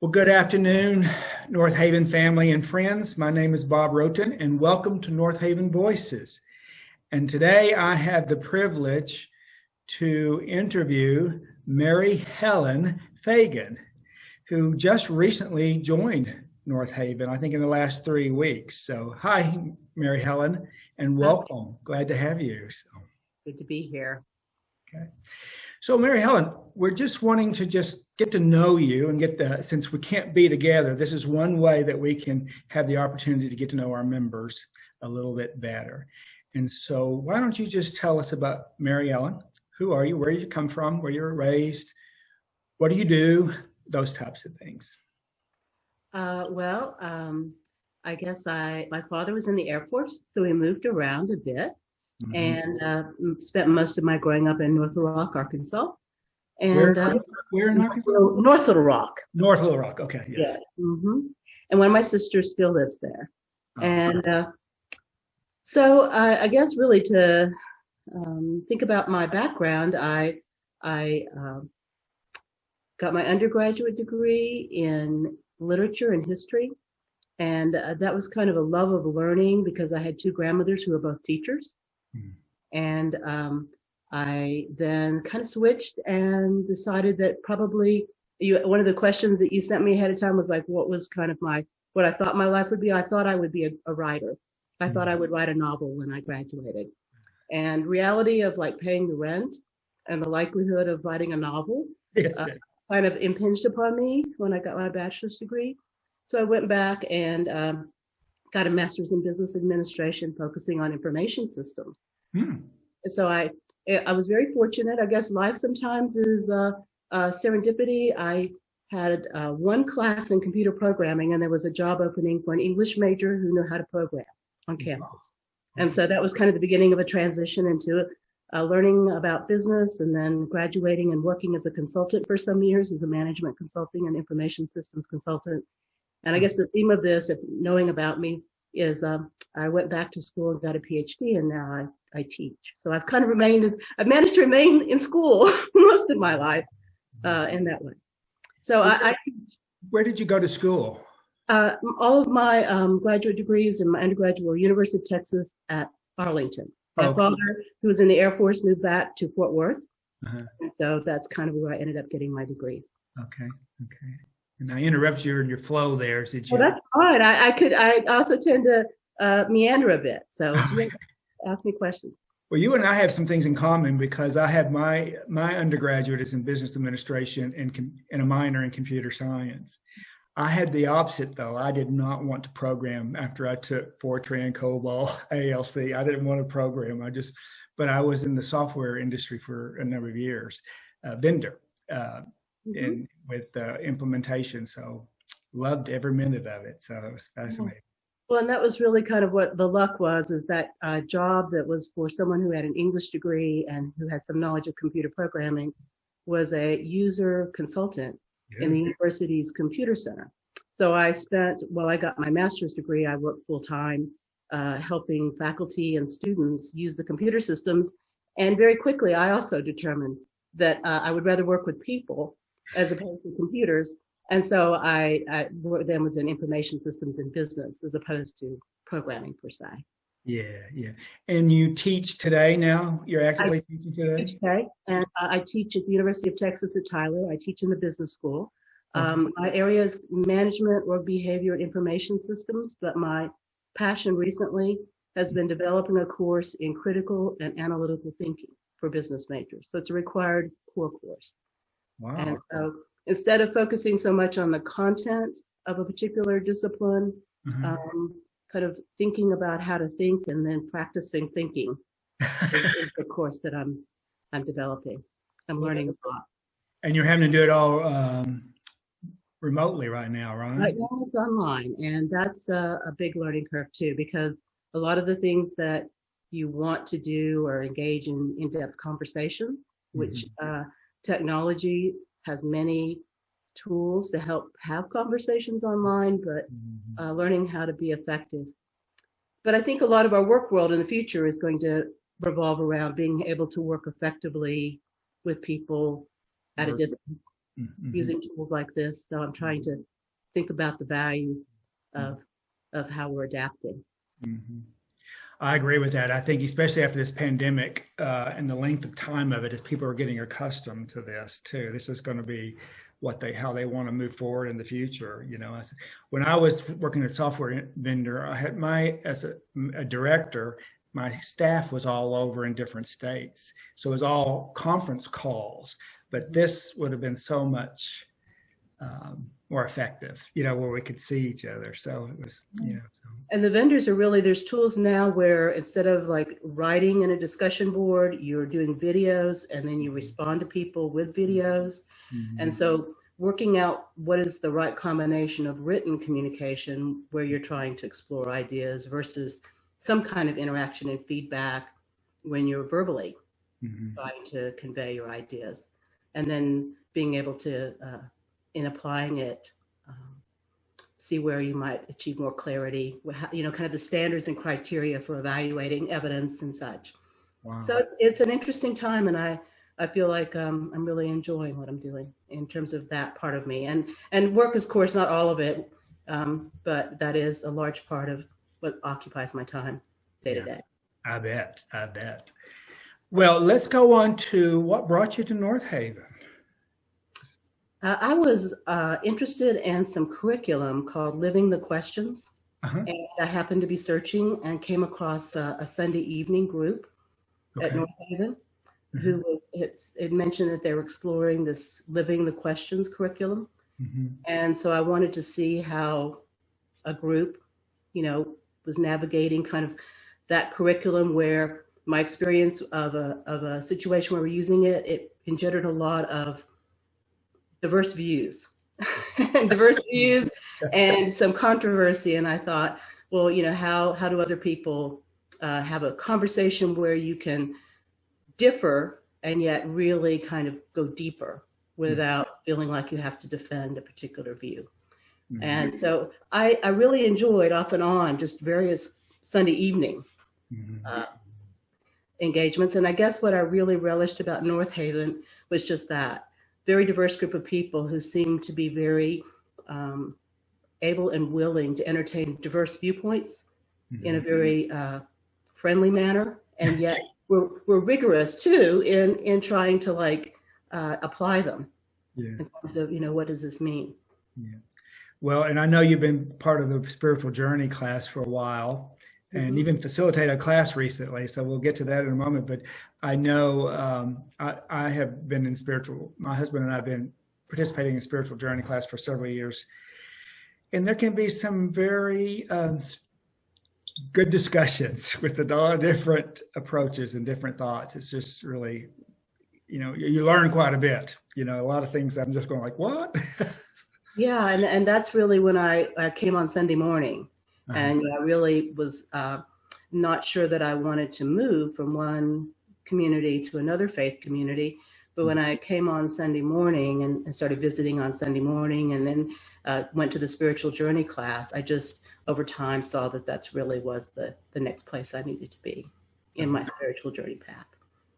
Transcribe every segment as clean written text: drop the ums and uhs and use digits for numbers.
Well, good afternoon, Northaven family and friends. My name is Bob Roton, and welcome to Northaven Voices. And today I have the privilege to interview Mary Helen Fagan, who just recently joined Northaven, I think in the last 3 weeks. So, hi, Mary Helen, and welcome. Glad to have you. Good to be here. Okay. So, Mary Helen, we're just wanting to just get to know you and since we can't be together, this is one way that we can have the opportunity to get to know our members a little bit better. And so why don't you just tell us about Mary Helen? Who are you? Where did you come from? Where you were raised? What do you do? Those types of things. I guess my father was in the Air Force, so we moved around a bit. Mm-hmm. And spent most of my growing up in North Little Rock, Arkansas. And where in Arkansas? North Little Rock. North Little Rock, okay. Yeah. Yes. Mm-hmm. And one of my sisters still lives there. Oh. And so I guess really to think about my background, I got my undergraduate degree in literature and history. And that was kind of a love of learning because I had two grandmothers who were both teachers. And I then kind of switched and decided that probably one of the questions that you sent me ahead of time was like, what was kind of what I thought my life would be. I thought I would be a writer. I thought I would write a novel when I graduated. And reality of like paying the rent and the likelihood of writing a novel kind of impinged upon me when I got my bachelor's degree. So I went back and got a master's in business administration focusing on information systems. And so I was very fortunate. I guess life sometimes is serendipity. I had one class in computer programming, and there was a job opening for an English major who knew how to program on campus. And so that was kind of the beginning of a transition into learning about business, and then graduating and working as a consultant for some years as a management consulting and information systems consultant. And I guess the theme of this, if knowing about me, is I went back to school and got a PhD, and now I teach. So I've kind of I've managed to remain in school most of my life in that way. So Where did you go to school? All of my graduate degrees and my undergraduate were University of Texas at Arlington. My father, who was in the Air Force, moved back to Fort Worth. And so that's kind of where I ended up getting my degrees. Okay. And I interrupt you in your flow there. Did you? Well, that's fine. I also tend to meander a bit. So ask me questions. Well, you and I have some things in common because I have my undergraduate is in business administration and a minor in computer science. I had the opposite, though. I did not want to program after I took Fortran, COBOL, ALC. I didn't want to program. But I was in the software industry for a number of years, vendor. And with implementation, so loved every minute of it. So it was fascinating. Well, and that was really kind of what the luck was, is that job that was for someone who had an English degree and who had some knowledge of computer programming was a user consultant in the university's computer center. So while I got my master's degree, I worked full time helping faculty and students use the computer systems. And very quickly, I also determined that I would rather work with people as opposed to computers. And so I then was in information systems and business as opposed to programming per se. Yeah. And you teach today now? You're actively teaching today? Today, and I teach at the University of Texas at Tyler. I teach in the business school. My area is management, work behavior, and information systems, but my passion recently has been developing a course in critical and analytical thinking for business majors. So it's a required core course. Wow. And so instead of focusing so much on the content of a particular discipline, kind of thinking about how to think and then practicing thinking is the course that I'm developing. I'm learning a lot. And you're having to do it all remotely right now, right? Right now it's online, and that's a big learning curve too, because a lot of the things that you want to do or engage in in-depth conversations, which technology has many tools to help have conversations online, but learning how to be effective. But I think a lot of our work world in the future is going to revolve around being able to work effectively with people at a distance. using tools like this. So I'm trying to think about the value of how we're adapting. I agree with that. I think especially after this pandemic and the length of time of it, as people are getting accustomed to this too, this is going to be how they want to move forward in the future. You know, when I was working at a software vendor, I had as a director, my staff was all over in different states. So it was all conference calls, but this would have been so much more effective, you know, where we could see each other. So it was, you know. So. And the vendors are really, there's tools now where instead of like writing in a discussion board, you're doing videos and then you respond to people with videos. And so working out what is the right combination of written communication where you're trying to explore ideas versus some kind of interaction and feedback when you're verbally trying to convey your ideas. And then being able to, in applying it, see where you might achieve more clarity, you know, kind of the standards and criteria for evaluating evidence and such. Wow. So it's an interesting time, and I feel like I'm really enjoying what I'm doing in terms of that part of me. And work is, of course, not all of it, but that is a large part of what occupies my time day to day. I bet. Well, let's go on to what brought you to Northaven. I was interested in some curriculum called Living the Questions, and I happened to be searching and came across a Sunday evening group at Northaven who was, it mentioned that they were exploring this Living the Questions curriculum. And so I wanted to see how a group, you know, was navigating kind of that curriculum where my experience of a situation where we're using it, it engendered a lot of diverse views and some controversy. And I thought, well, you know, how do other people have a conversation where you can differ and yet really kind of go deeper without feeling like you have to defend a particular view. And so I really enjoyed off and on just various Sunday evening engagements. And I guess what I really relished about Northaven was just that very diverse group of people who seem to be very able and willing to entertain diverse viewpoints in a very friendly manner. And yet we're rigorous too in trying to like apply them in terms of, you know, what does this mean? Well, and I know you've been part of the spiritual journey class for a while and even facilitated a class recently. So we'll get to that in a moment. But I know I have been in my husband and I have been participating in spiritual journey class for several years. And there can be some very good discussions with the different approaches and different thoughts. It's just really, you know, you learn quite a bit, you know, a lot of things I'm just going like, what? Yeah, and that's really when I came on Sunday morning, and I really was not sure that I wanted to move from one community to another faith community. But when I came on Sunday morning and started visiting on Sunday morning and then went to the spiritual journey class, I just over time saw that that's really was the next place I needed to be in my spiritual journey path.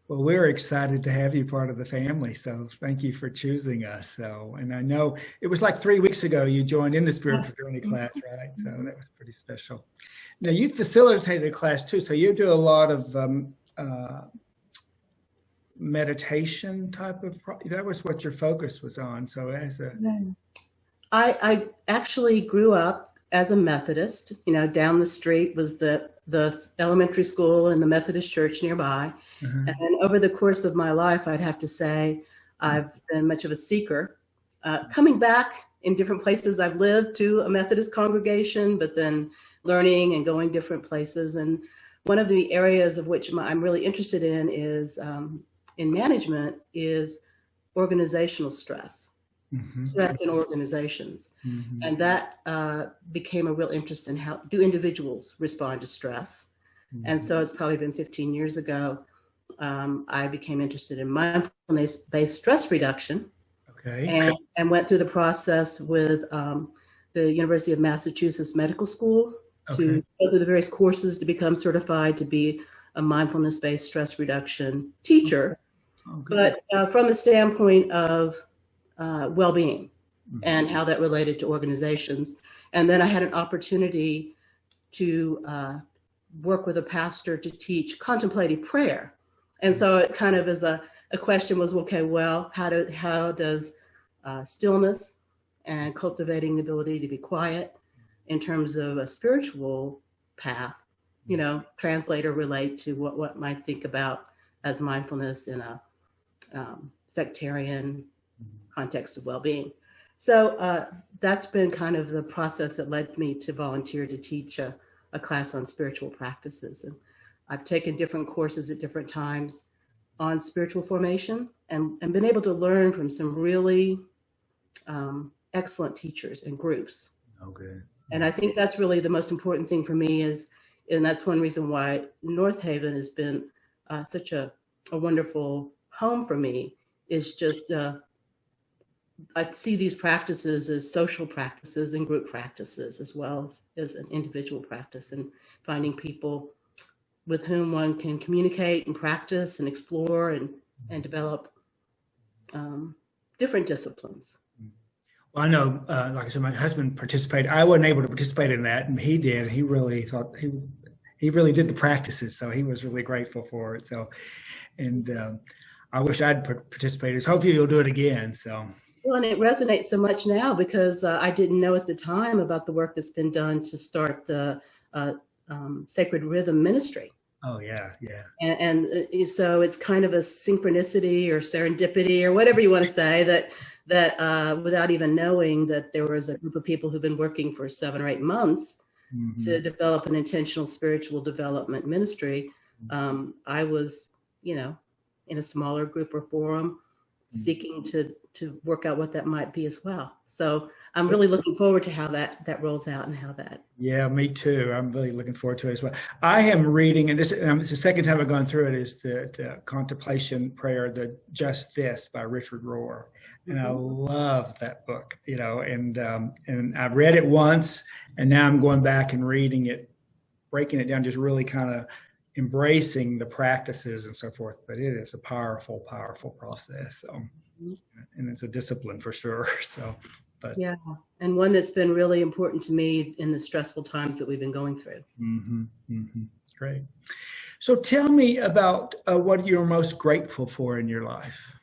Well, we're excited to have you part of the family. So thank you for choosing us. So, and I know it was like 3 weeks ago you joined in the spiritual journey class, right? So that was pretty special. Now you facilitated a class too. So you do a lot of meditation type of, that was what your focus was on. So as a... I actually grew up as a Methodist. You know, down the street was the elementary school and the Methodist church nearby. And then over the course of my life, I'd have to say, I've been much of a seeker, coming back in different places I've lived to a Methodist congregation, but then learning and going different places. And one of the areas of which I'm really interested in is in management is organizational stress. Stress in organizations. And that became a real interest in how do individuals respond to stress. And so it's probably been 15 years ago, I became interested in mindfulness-based stress reduction and went through the process with the University of Massachusetts Medical School to go through the various courses to become certified to be a mindfulness-based stress reduction teacher. But from a standpoint of well-being and how that related to organizations. And then I had an opportunity to work with a pastor to teach contemplative prayer. And so it kind of is a question was, okay, well, how does stillness and cultivating the ability to be quiet in terms of a spiritual path, translate or relate to what might think about as mindfulness in a sectarian context of well-being. So that's been kind of the process that led me to volunteer to teach a class on spiritual practices. And I've taken different courses at different times on spiritual formation and been able to learn from some really excellent teachers and groups. Okay. And I think that's really the most important thing for me and that's one reason why Northaven has been such a wonderful home for me, is just I see these practices as social practices and group practices as well as an individual practice, and finding people with whom one can communicate and practice and explore and develop different disciplines. Well, I know, like I said, my husband participated. I wasn't able to participate in that, and he did. He really thought he really did the practices, so he was really grateful for it. So, and I wish I'd participated. Hopefully, you'll do it again. So. Well, and it resonates so much now because I didn't know at the time about the work that's been done to start the Sacred Rhythm Ministry. Oh, yeah. And so it's kind of a synchronicity or serendipity or whatever you want to say that without even knowing that there was a group of people who've been working for 7 or 8 months to develop an intentional spiritual development ministry. I was, in a smaller group or forum seeking to work out what that might be as well. So I'm really looking forward to how that rolls out and how that. Yeah, me too. I'm really looking forward to it as well. I am reading, and this it's the second time I've gone through it, is the contemplation prayer, the Just This by Richard Rohr. And I love that book, and I've read it once, and now I'm going back and reading it, breaking it down, just really kind of embracing the practices and so forth. But it is a powerful, powerful process. So, and it's a discipline for sure. So, but yeah, and one that's been really important to me in the stressful times that we've been going through. Great. So tell me about what you're most grateful for in your life.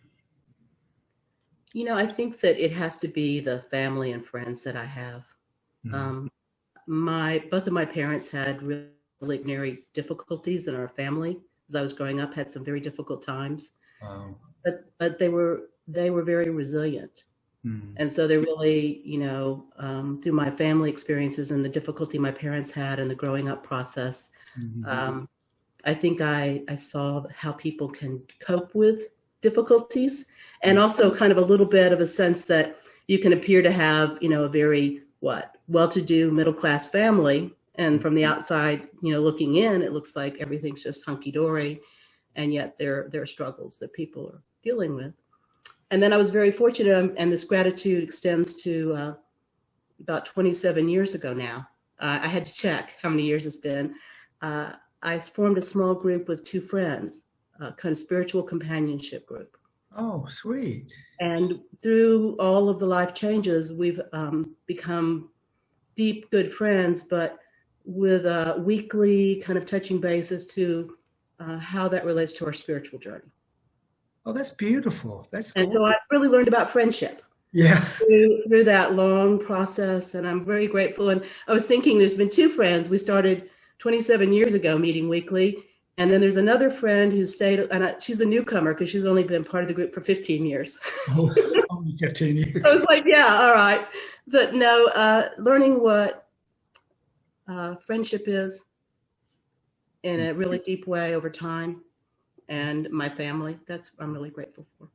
I think that it has to be the family and friends that I have. Both of my parents had really extraordinary difficulties in our family as I was growing up, had some very difficult times. Wow. But they were very resilient. And so they really, through my family experiences and the difficulty my parents had in the growing up process, I think I saw how people can cope with difficulties, and also kind of a little bit of a sense that you can appear to have, a very well-to-do middle-class family. And from the outside, looking in, it looks like everything's just hunky-dory. And yet there are struggles that people are dealing with. And then I was very fortunate, and this gratitude extends to about 27 years ago now. I had to check how many years it's been. I formed a small group with 2 friends, a kind of spiritual companionship group. Oh, sweet. And through all of the life changes, we've become deep, good friends, but with a weekly kind of touching base as to how that relates to our spiritual journey. Oh, that's beautiful. That's cool. And so I really learned about friendship. Yeah. Through that long process, and I'm very grateful. And I was thinking, there's been 2 friends. We started 27 years ago meeting weekly. And then there's another friend who stayed, and she's a newcomer because she's only been part of the group for 15 years. Only 15 years. I was like, yeah, all right. But no, learning what friendship is in a really deep way over time, and my family, I'm really grateful for.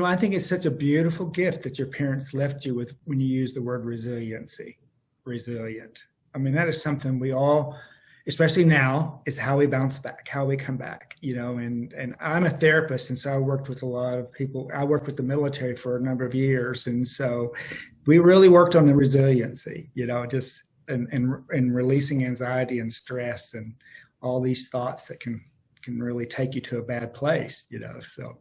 I think it's such a beautiful gift that your parents left you with when you use the word resiliency, resilient. I mean, that is something we all, especially now, is how we bounce back, how we come back, and I'm a therapist. And so I worked with a lot of people. I worked with the military for a number of years. And so we really worked on the resiliency, just and releasing anxiety and stress and all these thoughts that can really take you to a bad place, so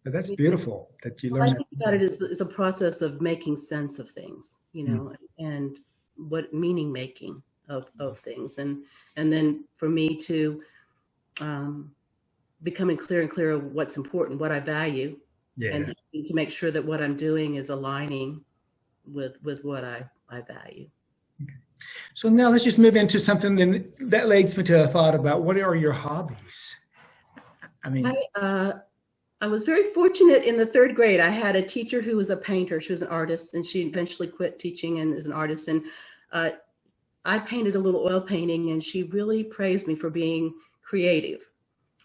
But that's beautiful that you I learned think about it as a process of making sense of things, and what meaning making of things, and then for me to becoming clearer and clearer what's important, what I value, and to make sure that what I'm doing is aligning with what I value. Okay. So now let's just move into something that leads me to a thought about what are your hobbies? I mean, I was very fortunate in the third grade. I had a teacher who was a painter. She was an artist, and she eventually quit teaching and is an artist. And I painted a little oil painting, and she really praised me for being creative.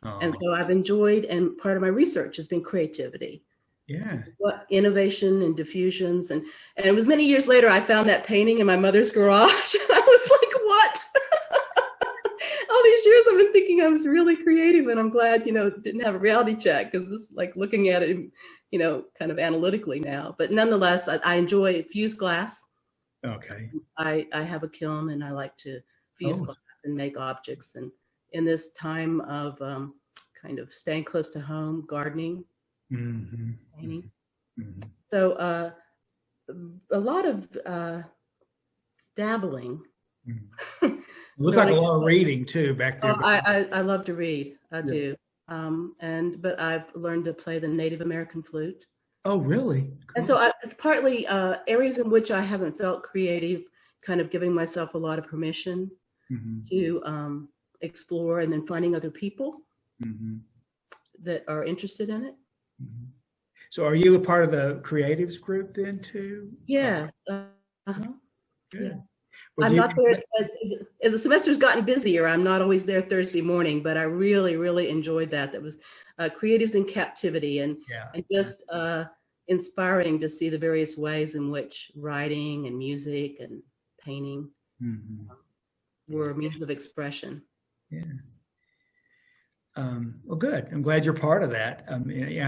And so I've enjoyed, and part of my research has been creativity. Yeah. What innovation and diffusions. And it was many years later, I found that painting in my mother's garage. And I was like, what? All these years I've been thinking I was really creative, and I'm glad, didn't have a reality check, because this is like looking at it, kind of analytically now. But nonetheless, I enjoy fused glass. Okay. I have a kiln, and I like to fuse glass and make objects. And in this time of kind of staying close to home, gardening, painting. Mm-hmm. So a lot of dabbling. Mm-hmm. Looks like a lot of reading too back there. Oh, I love to read. I do. But I've learned to play the Native American flute. Oh, really? Cool. And so it's partly areas in which I haven't felt creative, kind of giving myself a lot of permission to explore, and then finding other people that are interested in it. Mm-hmm. So are you a part of the creatives group then too? Yeah. Yeah. I'm not there as the semester's gotten busier. I'm not always there Thursday morning, but I really, really enjoyed that. That was Creatives in Captivity, and just inspiring to see the various ways in which writing and music and painting were means of expression. Yeah. Well, good. I'm glad you're part of that. I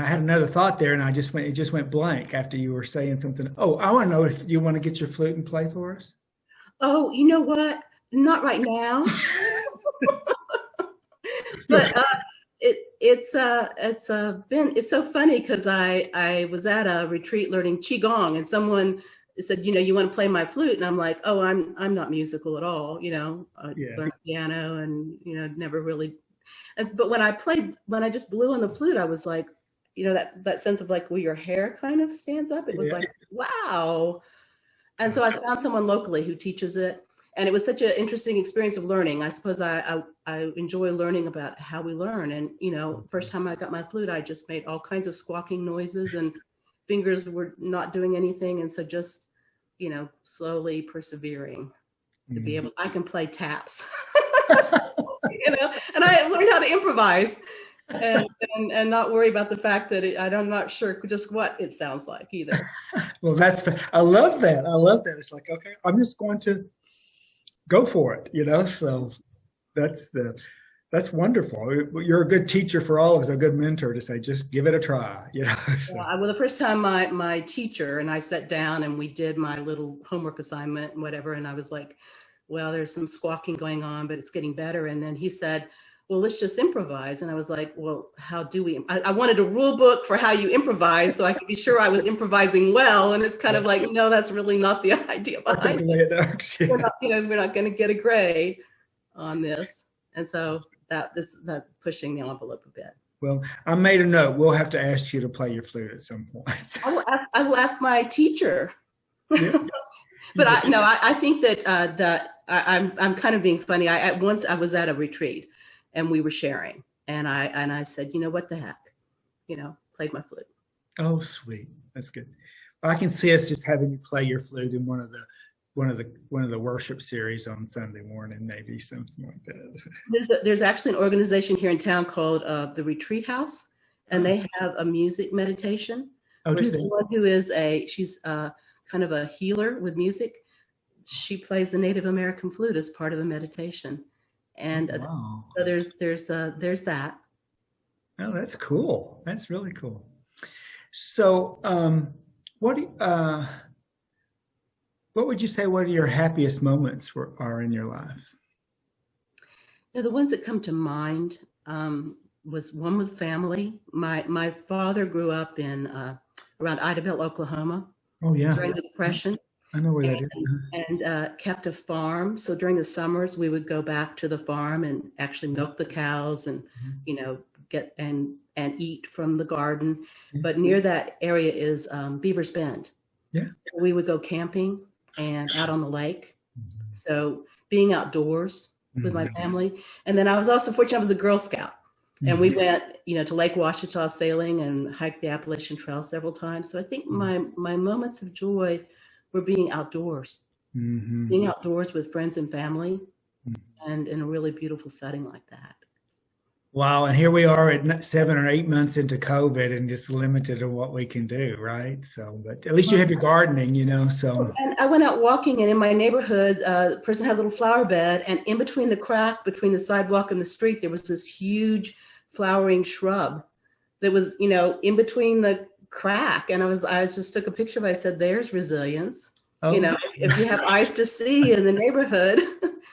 had another thought there, and it just went blank after you were saying something. Oh, I want to know if you want to get your flute and play for us. Oh, you know what? Not right now. But it's so funny, because I was at a retreat learning qigong, and someone said, you want to play my flute, and I'm like, oh, I'm not musical at all. I learned piano, and never really. But when I just blew on the flute, I was like, that sense of like where your hair kind of stands up. It was like, wow. And so I found someone locally who teaches it, and it was such an interesting experience of learning. I suppose I enjoy learning about how we learn. And, first time I got my flute, I just made all kinds of squawking noises, and fingers were not doing anything. And so just, slowly persevering to be able, I can play taps, and I learned how to improvise. And not worry about the fact that I'm not sure just what it sounds like either. Well, I love that. It's like, okay, I'm just going to go for it, so that's wonderful. You're a good teacher for all of us, a good mentor to say, just give it a try, So. Well, the first time my teacher and I sat down and we did my little homework assignment and whatever, and I was like, well, there's some squawking going on, but it's getting better. And then he said, well, let's just improvise. And I was like, well, how do we? I wanted a rule book for how you improvise so I could be sure I was improvising well. And it's kind of like, no, that's really not the idea behind it. We're not going to get a grade on this. And so that's pushing the envelope a bit. Well, I made a note. We'll have to ask you to play your flute at some point. I will ask my teacher. But I think that I'm kind of being funny. Once I was at a retreat, and we were sharing, and I said, what the heck, played my flute. Oh, sweet. That's good. I can see us just having you play your flute in one of the worship series on Sunday morning, maybe something like that. There's actually an organization here in town called the Retreat House, and they have a music meditation. Oh, do they? Someone who is she's kind of a healer with music. She plays the Native American flute as part of the meditation. And so there's that. Oh, that's cool. That's really cool. So, what would you say? What are your happiest moments are in your life? The ones that come to mind was one with family. My father grew up in around Idabel, Oklahoma. Oh, yeah. During the Depression. I know where that is. And kept a farm. So during the summers, we would go back to the farm and actually milk the cows and, get and eat from the garden. But near that area is Beaver's Bend. Yeah. We would go camping and out on the lake. So being outdoors with my family. And then I was also fortunate, I was a Girl Scout. And we went, to Lake Ouachita sailing and hiked the Appalachian Trail several times. So I think my moments of joy were being outdoors, being outdoors with friends and family, and in a really beautiful setting like that. Wow. And here we are at 7 or 8 months into COVID and just limited to what we can do, right? So, but at least you have your gardening, so. And I went out walking, and in my neighborhood, the person had a little flower bed, and in between the crack between the sidewalk and the street, there was this huge flowering shrub that was, in between the crack. And I just took a picture of it. I said, there's resilience. Oh. If you have eyes to see in the neighborhood,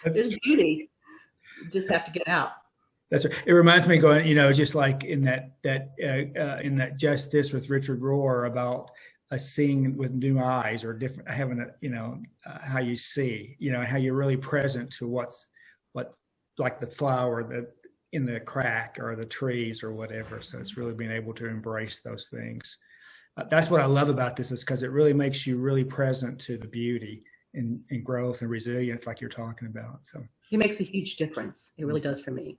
there's beauty. You just have to get out. That's right. It reminds me going, just like in that Just This with Richard Rohr about seeing with new eyes or different, having how you see, how you're really present to what's like the flower that in the crack or the trees or whatever. So it's really being able to embrace those things. That's what I love about this, is because it really makes you really present to the beauty and growth and resilience like you're talking about. So it makes a huge difference. It really does for me.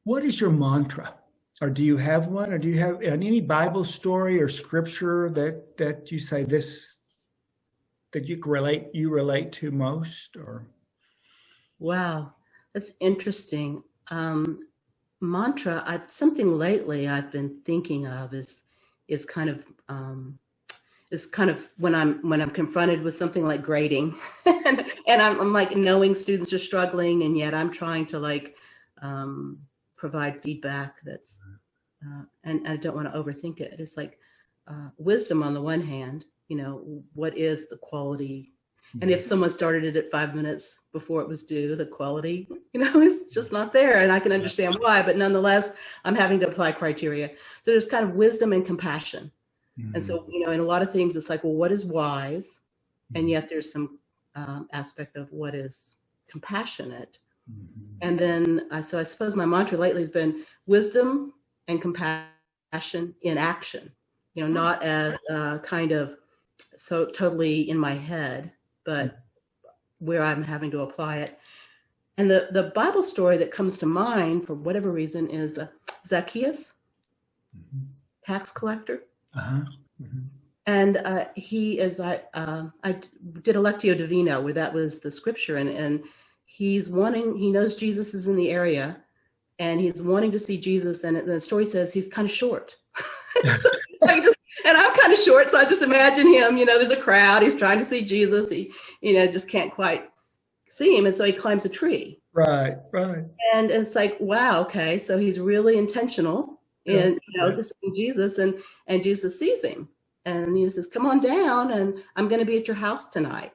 What is your mantra? Or do you have one? Or do you have any Bible story or scripture that you say this, that you relate to most? Or wow, that's interesting. Mantra, something lately I've been thinking of is kind of when I'm confronted with something like grading and I'm like knowing students are struggling, and yet I'm trying to provide feedback that's and I don't want to overthink it. It's like wisdom on the one hand, what is the quality? And if someone started it at 5 minutes before it was due, the quality, is just not there. And I can understand why, but nonetheless, I'm having to apply criteria. So there's kind of wisdom and compassion. And so, in a lot of things, it's like, well, what is wise? And yet there's some aspect of what is compassionate. And then, so I suppose my mantra lately has been wisdom and compassion in action, not as kind of so totally in my head, but where I'm having to apply it. And the Bible story that comes to mind for whatever reason is Zacchaeus, tax collector. And he is, I did a Lectio Divina where that was the scripture, and he knows Jesus is in the area, and he's wanting to see Jesus, and the story says he's kind of short. And I'm kind of short, so I just imagine him, there's a crowd, he's trying to see Jesus, he, just can't quite see him, and so he climbs a tree. Right. And it's like, wow, okay, so he's really intentional in, to see Jesus, and Jesus sees him, and he says, come on down, and I'm going to be at your house tonight.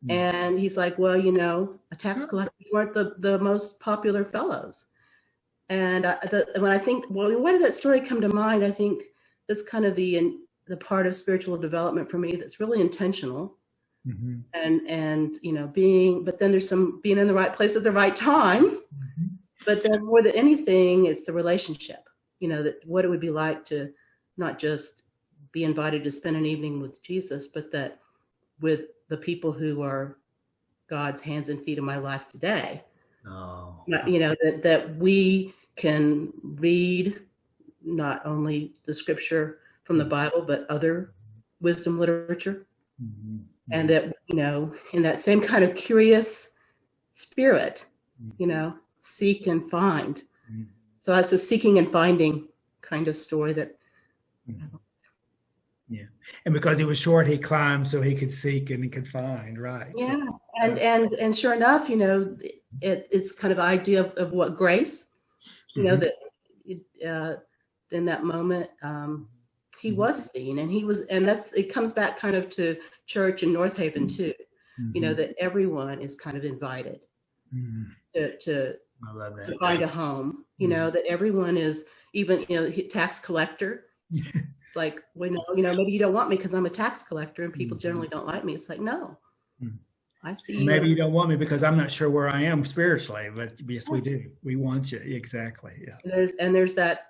And he's like, well, a tax collector weren't the most popular fellows. And when I think, well, why did that story come to mind? I think that's kind of the part of spiritual development for me that's really intentional. And being, but then there's some being in the right place at the right time. But then more than anything, it's the relationship, that what it would be like to not just be invited to spend an evening with Jesus, but that with the people who are God's hands and feet in my life today. That we can read not only the scripture from the Bible, but other wisdom literature. And that, in that same kind of curious spirit, seek and find. So that's a seeking and finding kind of story that. Yeah. And because he was short, he climbed so he could seek and he could find, right? Yeah. So, and sure enough, it's kind of idea of what grace, that in that moment, he was seen, and it comes back kind of to church in Northaven too, that everyone is kind of invited to I love that. to find a home, you know, that everyone is, even, you know, tax collector. It's like, well, no, you know, maybe you don't want me because I'm a tax collector and people generally don't like me. It's like, no, I see you. Maybe you don't want me because I'm not sure where I am spiritually, but yes, we do. We want you. Exactly. Yeah. And there's that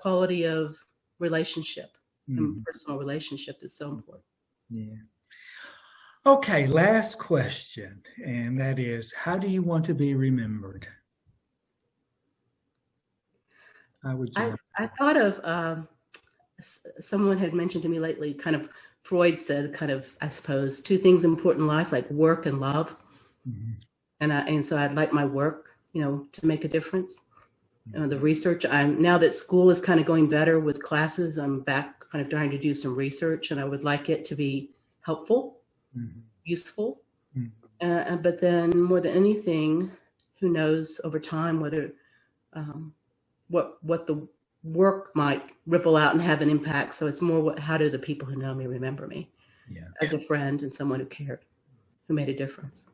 quality of relationship, and personal relationship is so important. Yeah. Okay, last question, and that is, how do you want to be remembered? How would you? I thought of someone had mentioned to me lately, kind of Freud said, kind of, I suppose, two things important in life, like work and love. And so I'd like my work, you know, to make a difference. The research, now that school is kind of going better with classes, I'm back kind of trying to do some research, and I would like it to be helpful, useful. But then more than anything, who knows over time whether what the work might ripple out and have an impact. So it's more how do the people who know me remember me as a friend and someone who cared, who made a difference.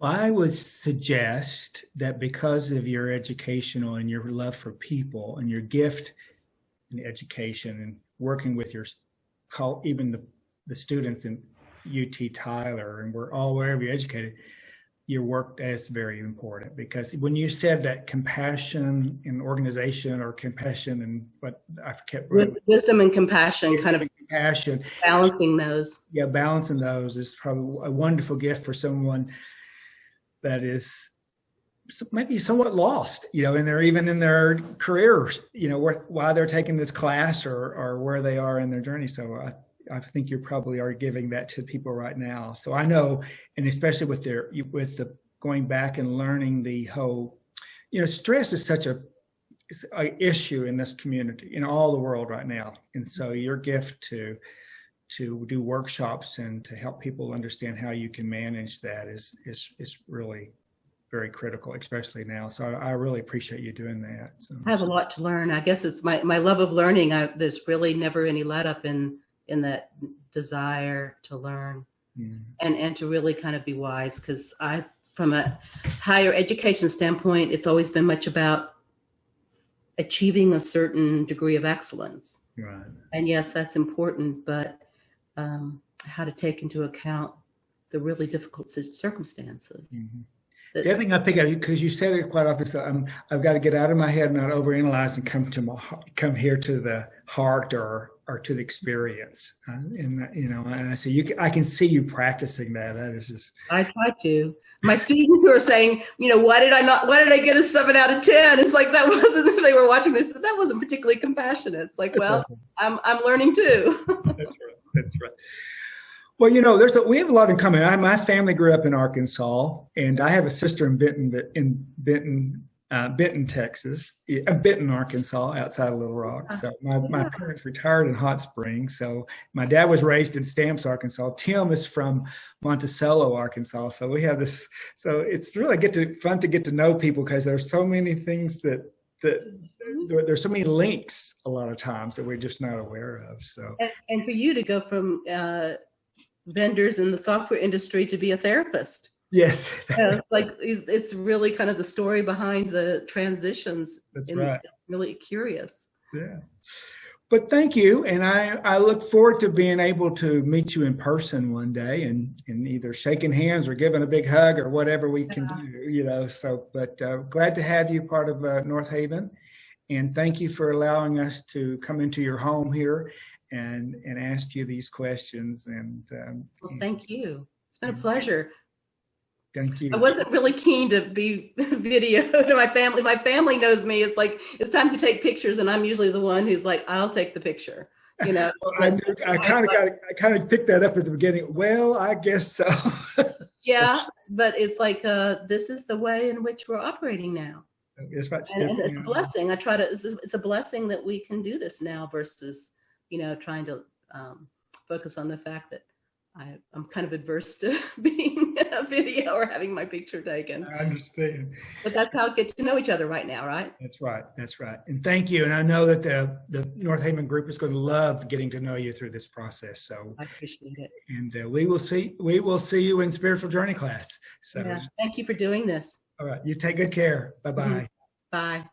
Well, I would suggest that because of your educational and your love for people and your gift in education and working with your, even the students in UT Tyler, and we're all wherever you're educated, your work is very important, because when you said that compassion in organization, or compassion and what I kept wisdom and compassion, kind of compassion, balancing those. Yeah, balancing those is probably a wonderful gift for someone that is maybe somewhat lost, you know, and they're even in their careers, you know, why they're taking this class or where they are in their journey. So I think you probably are giving that to people right now. So I know, and especially with the going back and learning the whole, you know, stress is such a issue in this community, in all the world right now. And so your gift to do workshops and to help people understand how you can manage that is really very critical, especially now. So I really appreciate you doing that. So, I have a lot to learn. I guess it's my love of learning. There's really never any let up in that desire to learn and to really kind of be wise, because from a higher education standpoint, it's always been much about achieving a certain degree of excellence. Right. And yes, that's important, but how to take into account the really difficult circumstances. The other thing I pick up, because you said it quite often, so I've got to get out of my head, not overanalyze, and come here to the heart or to the experience. And you know, and I say I can see you practicing that. That is just. I try to. My students who are saying, you know, why did I get a 7 out of 10? It's like, that wasn't. They were watching this. That wasn't particularly compassionate. It's like, well, I'm learning too. That's right. That's right. Well, you know, we have a lot in common. My family grew up in Arkansas, and I have a sister in Benton, Texas, Benton, Arkansas, outside of Little Rock. So my parents retired in Hot Springs. So my dad was raised in Stamps, Arkansas. Tim is from Monticello, Arkansas. So we have this. So it's really fun to get to know people, because there's so many things that there's so many links a lot of times that we're just not aware of. So and for you to go from vendors in the software industry to be a therapist. Yes. Like it's really kind of the story behind the transitions. That's right. Really curious. Yeah. But thank you. And I look forward to being able to meet you in person one day and either shaking hands or giving a big hug or whatever we can do, you know. So, but glad to have you part of Northaven. And thank you for allowing us to come into your home here and ask you these questions. And well, thank you. It's been a pleasure. Thank you. I wasn't really keen to be videoed to my family. My family knows me. It's like, it's time to take pictures, and I'm usually the one who's like, I'll take the picture. You know. Well, I kind of picked that up at the beginning. Well, I guess so. Yeah, but it's like this is the way in which we're operating now. It's about and it's a blessing. It's a blessing that we can do this now versus, you know, trying to focus on the fact that I'm kind of adverse to being in a video or having my picture taken. I understand. But that's how we get to know each other right now, right? That's right. That's right. And thank you. And I know that the Northaven group is going to love getting to know you through this process. So I appreciate it. And we will see you in spiritual journey class. So yeah. Thank you for doing this. All right. You take good care. Bye-bye. Bye.